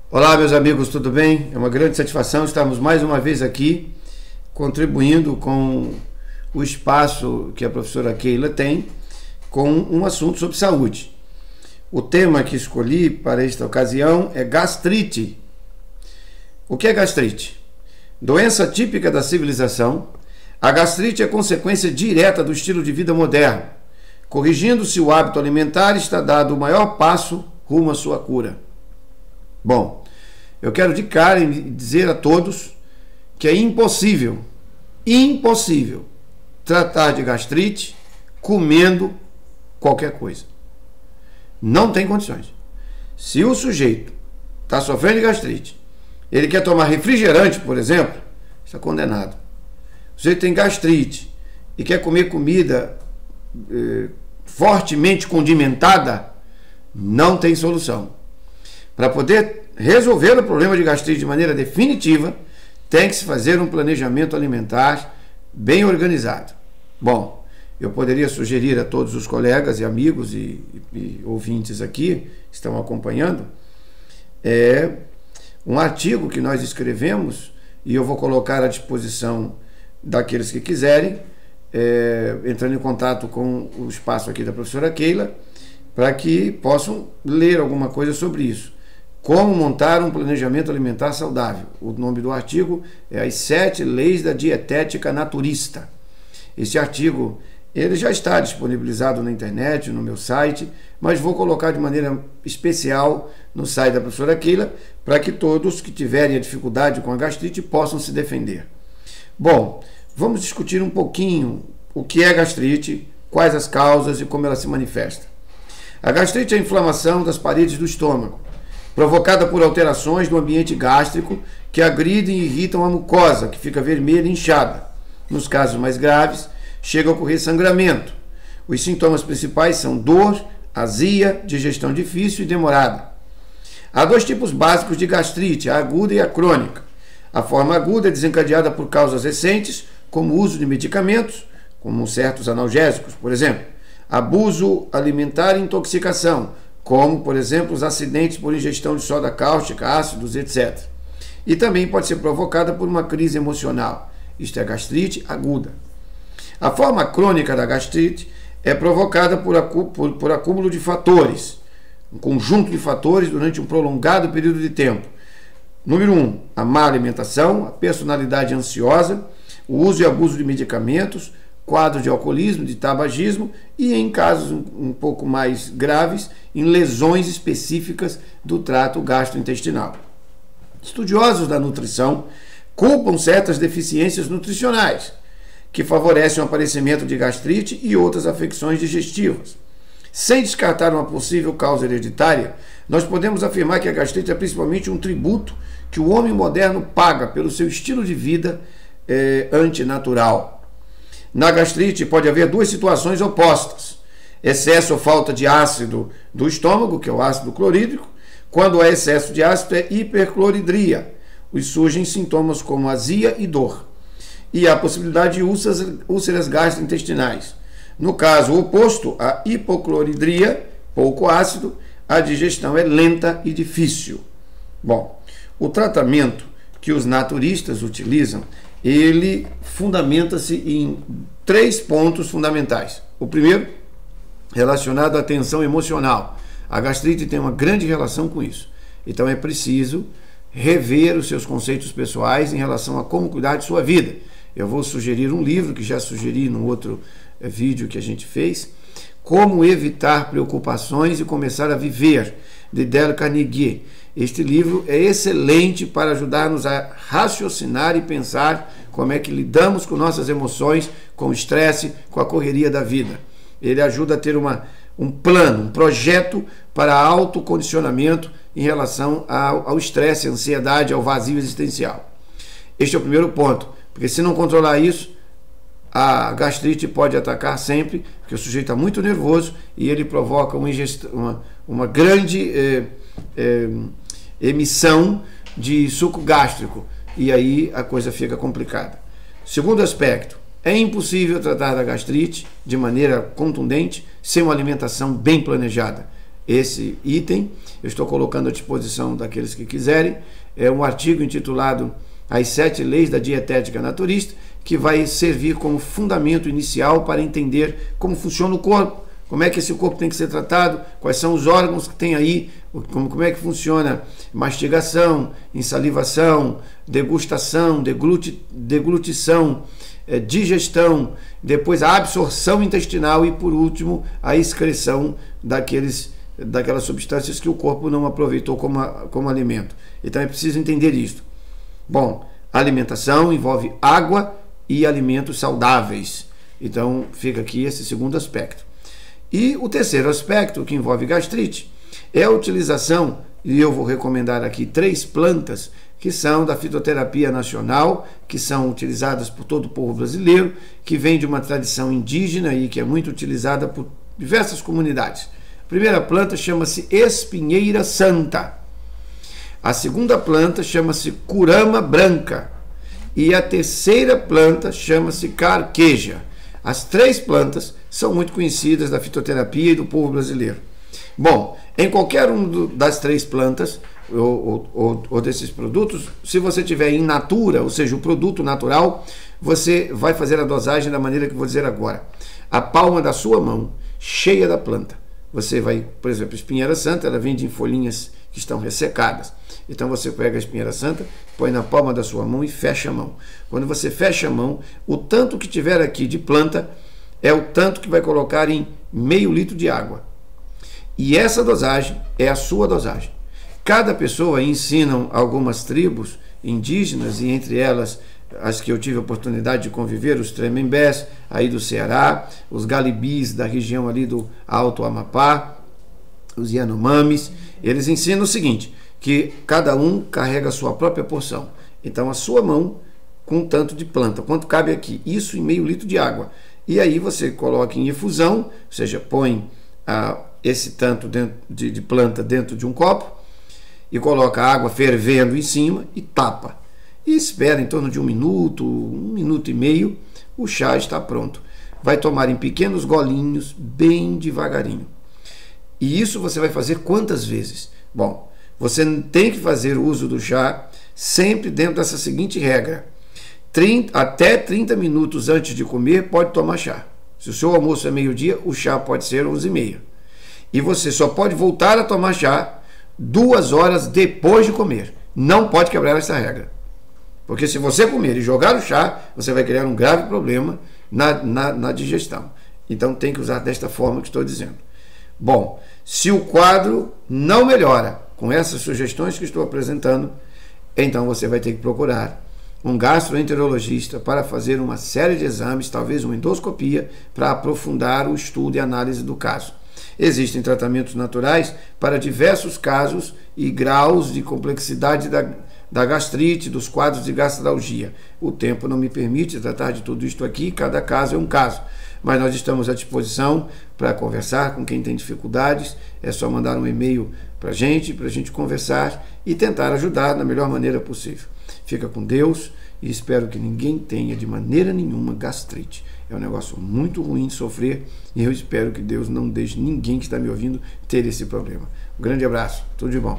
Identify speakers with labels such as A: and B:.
A: Olá, meus amigos, tudo bem? É uma grande satisfação estarmos mais uma vez aqui contribuindo com o espaço que a professora Keila tem com um assunto sobre saúde. O tema que escolhi para esta ocasião é gastrite. O que é gastrite? Doença típica da civilização. A gastrite é consequência direta do estilo de vida moderno. Corrigindo-se o hábito alimentar, está dado o maior passo rumo à sua cura. Bom, eu quero de cara dizer a todos que é impossível tratar de gastrite comendo qualquer coisa. Não tem condições. Se o sujeito está sofrendo de gastrite, ele quer tomar refrigerante, por exemplo, está condenado. O sujeito tem gastrite e quer comer comida fortemente condimentada, não tem solução. Para poder resolver o problema de gastrite de maneira definitiva, tem que se fazer um planejamento alimentar bem organizado. Bom, eu poderia sugerir a todos os colegas e amigos e ouvintes aqui que estão acompanhando um artigo que nós escrevemos, e eu vou colocar à disposição daqueles que quiserem, entrando em contato com o espaço aqui da professora Keila, para que possam ler alguma coisa sobre isso. Como montar um planejamento alimentar saudável. O nome do artigo é As 7 Leis da Dietética Naturista. Esse artigo ele já está disponibilizado na internet, no meu site, mas vou colocar de maneira especial no site da professora Keila, para que todos que tiverem a dificuldade com a gastrite possam se defender. Bom, vamos discutir um pouquinho o que é gastrite, quais as causas e como ela se manifesta. A gastrite é a inflamação das paredes do estômago, provocada por alterações do ambiente gástrico que agridem e irritam a mucosa, que fica vermelha e inchada. Nos casos mais graves, chega a ocorrer sangramento. Os sintomas principais são dor, azia, digestão difícil e demorada. Há dois tipos básicos de gastrite, a aguda e a crônica. A forma aguda é desencadeada por causas recentes, como o uso de medicamentos, como certos analgésicos, por exemplo, abuso alimentar e intoxicação, como, por exemplo, os acidentes por ingestão de soda cáustica, ácidos, etc. E também pode ser provocada por uma crise emocional. Isto é gastrite aguda. A forma crônica da gastrite é provocada por acúmulo de fatores, um conjunto de fatores durante um prolongado período de tempo. Número 1, a má alimentação, a personalidade ansiosa, o uso e abuso de medicamentos, quadros de alcoolismo, de tabagismo e, em casos um pouco mais graves, em lesões específicas do trato gastrointestinal. Estudiosos da nutrição culpam certas deficiências nutricionais, que favorecem o aparecimento de gastrite e outras afecções digestivas. Sem descartar uma possível causa hereditária, nós podemos afirmar que a gastrite é principalmente um tributo que o homem moderno paga pelo seu estilo de vida antinatural. Na gastrite pode haver duas situações opostas: excesso ou falta de ácido do estômago, que é o ácido clorídrico. Quando há excesso de ácido é hipercloridria, e surgem sintomas como azia e dor. E há possibilidade de úlceras gastrointestinais. No caso oposto, a hipocloridria, pouco ácido, a digestão é lenta e difícil. Bom, o tratamento que os naturistas utilizam, ele fundamenta-se em 3 pontos fundamentais. O primeiro, relacionado à tensão emocional. A gastrite tem uma grande relação com isso. Então é preciso rever os seus conceitos pessoais em relação a como cuidar de sua vida. Eu vou sugerir um livro que já sugeri no outro vídeo que a gente fez, Como Evitar Preocupações e Começar a Viver, de Dale Carnegie. Este livro é excelente para ajudar-nos a raciocinar e pensar como é que lidamos com nossas emoções, com o estresse, com a correria da vida. Ele ajuda a ter um plano, um projeto para autocondicionamento em relação ao estresse, à ansiedade, ao vazio existencial. Este é o primeiro ponto, porque se não controlar isso, a gastrite pode atacar sempre, porque o sujeito está muito nervoso e ele provoca uma grande emissão de suco gástrico, e aí a coisa fica complicada. Segundo aspecto, é impossível tratar da gastrite de maneira contundente sem uma alimentação bem planejada. esse item. Eu estou colocando à disposição daqueles que quiserem. É um artigo intitulado As 7 Leis da Dietética Naturista, que vai servir como fundamento inicial para entender como funciona o corpo, como é que esse corpo tem que ser tratado, quais são os órgãos que tem aí, como é que funciona mastigação, insalivação, degustação, deglutição, digestão, depois a absorção intestinal e, por último, a excreção daquelas substâncias que o corpo não aproveitou como alimento. Então é preciso entender isso. Bom, a alimentação envolve água e alimentos saudáveis. Então fica aqui esse segundo aspecto. E o terceiro aspecto, que envolve gastrite, é a utilização, e eu vou recomendar aqui 3 plantas que são da fitoterapia nacional, que são utilizadas por todo o povo brasileiro, que vem de uma tradição indígena e que é muito utilizada por diversas comunidades. A primeira planta chama-se espinheira santa. A segunda planta chama-se curama branca. E a terceira planta chama-se carqueja. As 3 plantas são muito conhecidas da fitoterapia e do povo brasileiro. Bom, em qualquer das 3 plantas ou desses produtos, se você tiver in natura, ou seja, o produto natural, você vai fazer a dosagem da maneira que eu vou dizer agora. A palma da sua mão, cheia da planta. Você vai, por exemplo, a espinheira santa, ela vende em folhinhas que estão ressecadas. Então você pega a espinheira santa, põe na palma da sua mão e fecha a mão. Quando você fecha a mão, o tanto que tiver aqui de planta é o tanto que vai colocar em meio litro de água. E essa dosagem é a sua dosagem. Cada pessoa, ensinam algumas tribos indígenas, e entre elas as que eu tive a oportunidade de conviver, os Tremembés, aí do Ceará, os Galibis da região ali do Alto Amapá, os Yanomamis, eles ensinam o seguinte, que cada um carrega a sua própria porção. Então a sua mão com um tanto de planta, quanto cabe aqui? Isso em meio litro de água. E aí você coloca em efusão, ou seja, põe esse tanto de planta dentro de um copo e coloca a água fervendo em cima e tapa. E espera em torno de 1 minuto, 1 minuto e meio, o chá está pronto. Vai tomar em pequenos golinhos, bem devagarinho. E isso você vai fazer quantas vezes? Bom, você tem que fazer uso do chá sempre dentro dessa seguinte regra. Até 30 minutos antes de comer, pode tomar chá. Se o seu almoço é meio-dia, o chá pode ser 11h30. E você só pode voltar a tomar chá 2 horas depois de comer. Não pode quebrar essa regra. Porque se você comer e jogar o chá, você vai criar um grave problema na digestão. Então tem que usar desta forma que estou dizendo. Bom, se o quadro não melhora com essas sugestões que estou apresentando, então você vai ter que procurar um gastroenterologista para fazer uma série de exames, talvez uma endoscopia, para aprofundar o estudo e análise do caso. Existem tratamentos naturais para diversos casos e graus de complexidade da gastrite, dos quadros de gastralgia. O tempo não me permite tratar de tudo isto aqui, cada caso é um caso. Mas nós estamos à disposição para conversar com quem tem dificuldades. É só mandar um e-mail para a gente conversar e tentar ajudar da melhor maneira possível. Fica com Deus e espero que ninguém tenha de maneira nenhuma gastrite. É um negócio muito ruim de sofrer e eu espero que Deus não deixe ninguém que está me ouvindo ter esse problema. Um grande abraço, tudo de bom.